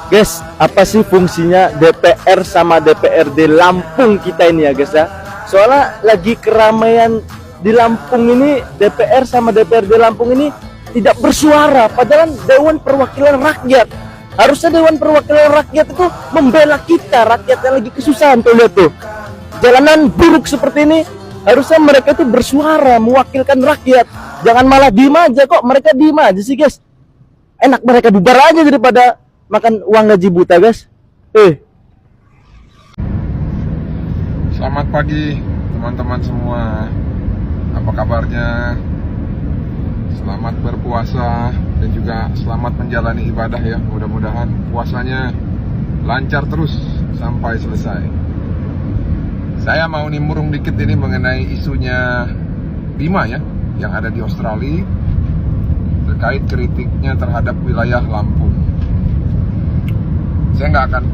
Guys, apa sih fungsinya DPR sama DPRD Lampung kita ini ya guys ya? Soalnya lagi keramaian di Lampung ini, DPR sama DPRD Lampung ini tidak bersuara, padahal Dewan Perwakilan Rakyat. Harusnya Dewan Perwakilan Rakyat itu membela kita, rakyat yang lagi kesusahan. Tuh lihat tuh, jalanan buruk seperti ini, harusnya mereka itu bersuara, mewakilkan rakyat. Jangan malah diem aja, kok mereka diem aja sih guys. Enak mereka bubar aja daripada makan uang gaji buta guys. Selamat pagi teman-teman semua. Apa kabarnya? Selamat berpuasa dan juga selamat menjalani ibadah ya. Mudah-mudahan puasanya lancar terus sampai selesai. Saya mau nimbrung dikit ini mengenai isunya Bima ya, yang ada di Australia terkait kritiknya terhadap wilayah Lampung. Saya nggak akan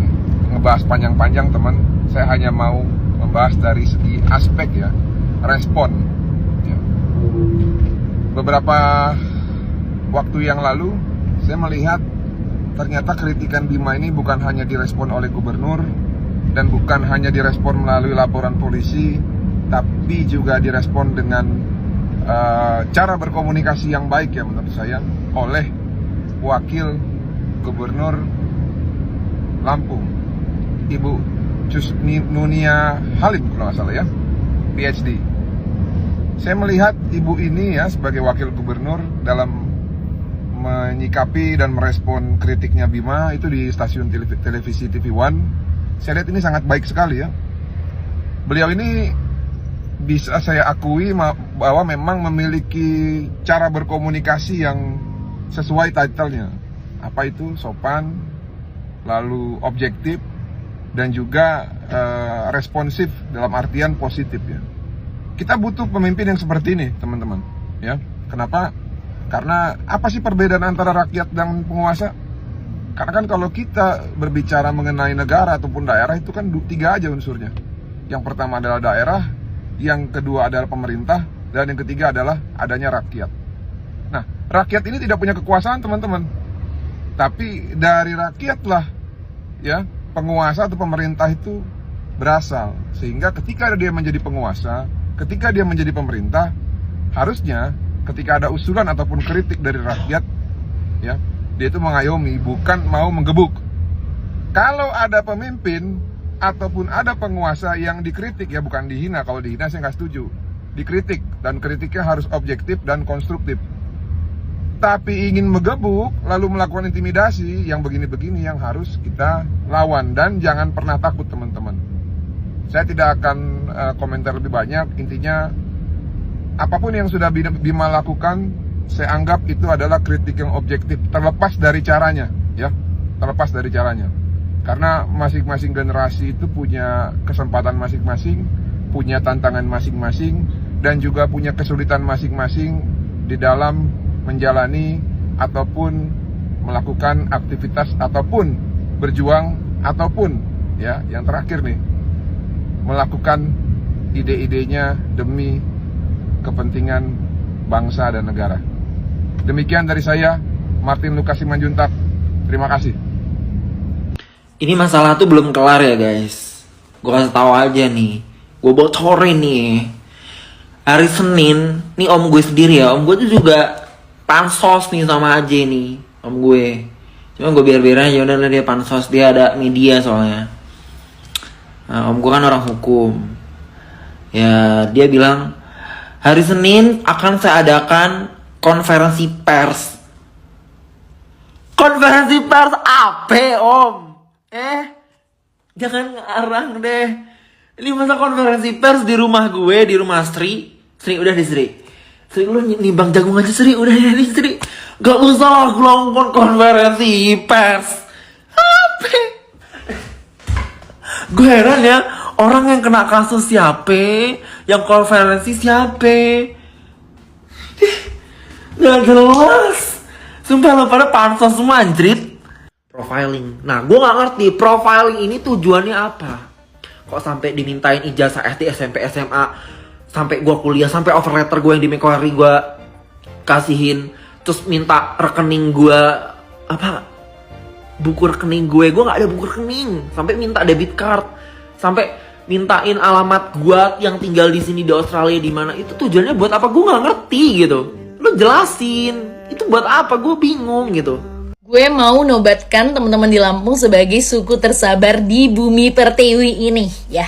ngebahas panjang-panjang teman. Saya hanya mau membahas dari segi aspek ya, respon ya. Beberapa waktu yang lalu saya melihat ternyata kritikan Bima ini bukan hanya direspon oleh gubernur dan bukan hanya direspon melalui laporan polisi, tapi juga direspon dengan cara berkomunikasi yang baik ya menurut saya oleh wakil gubernur Lampung, Ibu Nunia Halim kalau nggak salah ya, PhD. Saya melihat ibu ini ya sebagai wakil gubernur dalam menyikapi dan merespon kritiknya Bima itu di stasiun televisi TV One. Saya lihat ini sangat baik sekali ya. Beliau ini bisa saya akui bahwa memang memiliki cara berkomunikasi yang sesuai title-nya. Apa itu? Sopan, lalu objektif, dan juga responsif dalam artian positif ya. Kita butuh pemimpin yang seperti ini teman-teman ya. Kenapa? Karena apa sih perbedaan antara rakyat dan penguasa? Karena kan kalau kita berbicara mengenai negara ataupun daerah itu kan tiga aja unsurnya. Yang pertama adalah daerah, yang kedua adalah pemerintah, dan yang ketiga adalah adanya rakyat. Nah, rakyat ini tidak punya kekuasaan teman-teman, tapi dari rakyatlah ya penguasa atau pemerintah itu berasal. Sehingga ketika dia menjadi penguasa, ketika dia menjadi pemerintah, harusnya ketika ada usulan ataupun kritik dari rakyat ya, dia itu mengayomi, bukan mau menggebuk. Kalau ada pemimpin ataupun ada penguasa yang dikritik ya, bukan dihina. Kalau dihina saya nggak setuju. Dikritik, dan kritiknya harus objektif dan konstruktif. Tapi ingin menggebuk lalu melakukan intimidasi yang begini-begini yang harus kita lawan. Dan jangan pernah takut teman-teman. Saya tidak akan komentar lebih banyak. Intinya apapun yang sudah Bima lakukan, saya anggap itu adalah kritik yang objektif, terlepas dari caranya ya, terlepas dari caranya. Karena masing-masing generasi itu punya kesempatan masing-masing, punya tantangan masing-masing, dan juga punya kesulitan masing-masing di dalam menjalani ataupun melakukan aktivitas ataupun berjuang ataupun ya yang terakhir nih melakukan ide-idenya demi kepentingan bangsa dan negara. Demikian dari saya, Martin Lukasi Manjuntak. Terima kasih. Ini masalah tuh belum kelar ya guys. Gue kasih tahu aja nih. Gue bocorin nih. Hari Senin, nih om gue sendiri ya. Om gue tuh juga pansos nih sama aja nih. Om gue. Cuma gue biar-biar aja udah dia pansos. Dia ada media soalnya. Nah, om gue kan orang hukum. Ya dia bilang hari Senin akan saya adakan konferensi pers. Konferensi pers apa om? Jangan ngarang deh. Ini masa konferensi pers di rumah gue, di rumah Sri. Sri udah di Sri. Sri lu nimbang jagung aja Sri, udah ya nih Sri. Gak usah ngelakukan konferensi pers. Apa? Gue heran ya, orang yang kena kasus siapa, yang konferensi siapa. Gak jelas. Sumpah lo pada pansos semua anjrit. Profiling. Nah, gue gak ngerti profiling ini tujuannya apa. Kok sampai dimintain ijazah SD, SMP, SMA, sampai gue kuliah, sampai offer letter gue yang di Macquarie gue kasihin, terus minta rekening gue apa buku rekening gue nggak ada buku rekening, sampai minta debit card, sampai mintain alamat gue yang tinggal di sini di Australia di mana. Itu tujuannya buat apa? Gue nggak ngerti gitu. Lu jelasin, itu buat apa? Gue bingung gitu. Gue mau nobatkan teman-teman di Lampung sebagai suku tersabar di bumi pertiwi ini ya.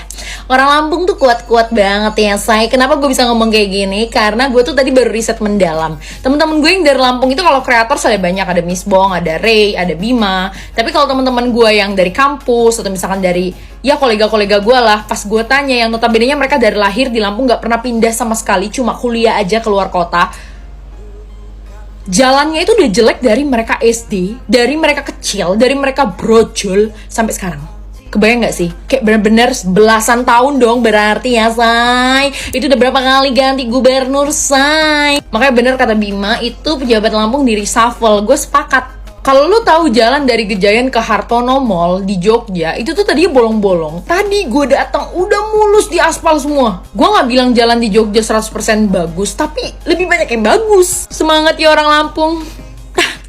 Orang Lampung tuh kuat-kuat banget ya say. Kenapa gue bisa ngomong kayak gini? Karena gue tuh tadi baru riset mendalam. Teman-teman gue yang dari Lampung itu kalau kreator ada banyak, ada Miss Bong, ada Ray, ada Bima. Tapi kalau teman-teman gue yang dari kampus atau misalkan dari ya kolega-kolega gue lah, pas gue tanya yang notabene mereka dari lahir di Lampung nggak pernah pindah sama sekali, cuma kuliah aja keluar kota. Jalannya itu udah jelek dari mereka SD, dari mereka kecil, dari mereka brojol sampai sekarang. Kebayang gak sih? Kayak bener-bener belasan tahun dong berarti ya say. Itu udah berapa kali ganti gubernur say. Makanya bener kata Bima, itu pejabat Lampung di reshuffle. Gue sepakat. Kalau lu tahu jalan dari Gejayan ke Hartono Mall di Jogja, itu tuh tadinya bolong-bolong. Tadi gue datang udah mulus di aspal semua. Gue nggak bilang jalan di Jogja 100% bagus, tapi lebih banyak yang bagus. Semangat ya orang Lampung.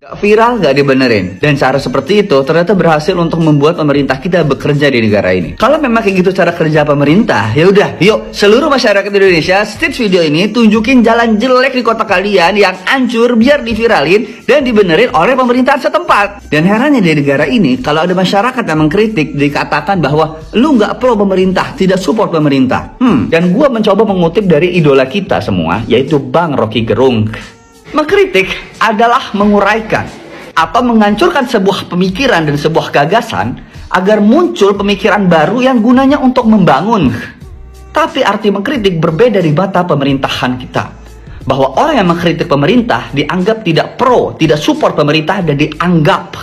Viral gak dibenerin. Dan cara seperti itu ternyata berhasil untuk membuat pemerintah kita bekerja di negara ini. Kalau memang kayak gitu cara kerja pemerintah, ya udah, yuk seluruh masyarakat Indonesia stitch video ini, tunjukin jalan jelek di kota kalian yang hancur biar diviralin dan dibenerin oleh pemerintahan setempat. Dan herannya di negara ini, kalau ada masyarakat yang mengkritik, dikatakan bahwa lu nggak pro pemerintah, tidak support pemerintah. Dan gua mencoba mengutip dari idola kita semua, yaitu Bang Rocky Gerung. Mengkritik adalah menguraikan atau menghancurkan sebuah pemikiran dan sebuah gagasan agar muncul pemikiran baru yang gunanya untuk membangun. Tapi arti mengkritik berbeda di mata pemerintahan kita. Bahwa orang yang mengkritik pemerintah dianggap tidak pro, tidak support pemerintah, dan dianggap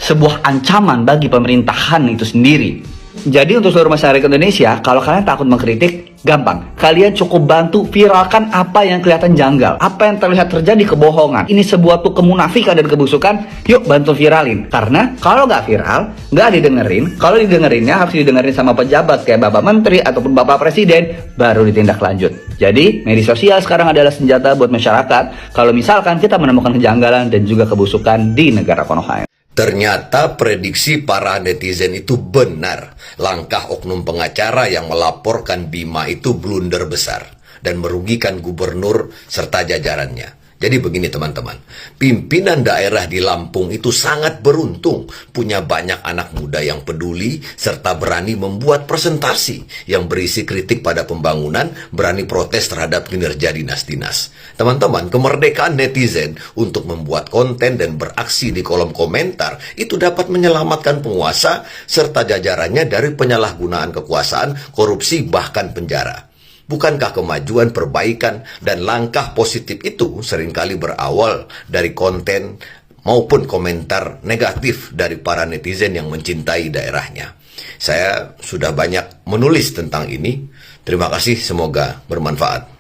sebuah ancaman bagi pemerintahan itu sendiri. Jadi untuk seluruh masyarakat Indonesia, kalau kalian takut mengkritik, gampang. Kalian cukup bantu viralkan apa yang kelihatan janggal, apa yang terlihat terjadi kebohongan. Ini sebuah tuh kemunafikan dan kebusukan. Yuk bantu viralin. Karena kalau nggak viral, nggak didengerin. Kalau didengerinnya harus didengerin sama pejabat kayak Bapak Menteri ataupun Bapak Presiden, baru ditindak lanjut. Jadi media sosial sekarang adalah senjata buat masyarakat. Kalau misalkan kita menemukan kejanggalan dan juga kebusukan di negara Konoha. Ternyata prediksi para netizen itu benar. Langkah oknum pengacara yang melaporkan Bima itu blunder besar dan merugikan gubernur serta jajarannya. Jadi begini teman-teman, pimpinan daerah di Lampung itu sangat beruntung punya banyak anak muda yang peduli serta berani membuat presentasi yang berisi kritik pada pembangunan, berani protes terhadap kinerja dinas-dinas. Teman-teman, kemerdekaan netizen untuk membuat konten dan beraksi di kolom komentar itu dapat menyelamatkan penguasa serta jajarannya dari penyalahgunaan kekuasaan, korupsi, bahkan penjara. Bukankah kemajuan, perbaikan, dan langkah positif itu seringkali berawal dari konten maupun komentar negatif dari para netizen yang mencintai daerahnya? Saya sudah banyak menulis tentang ini. Terima kasih, semoga bermanfaat.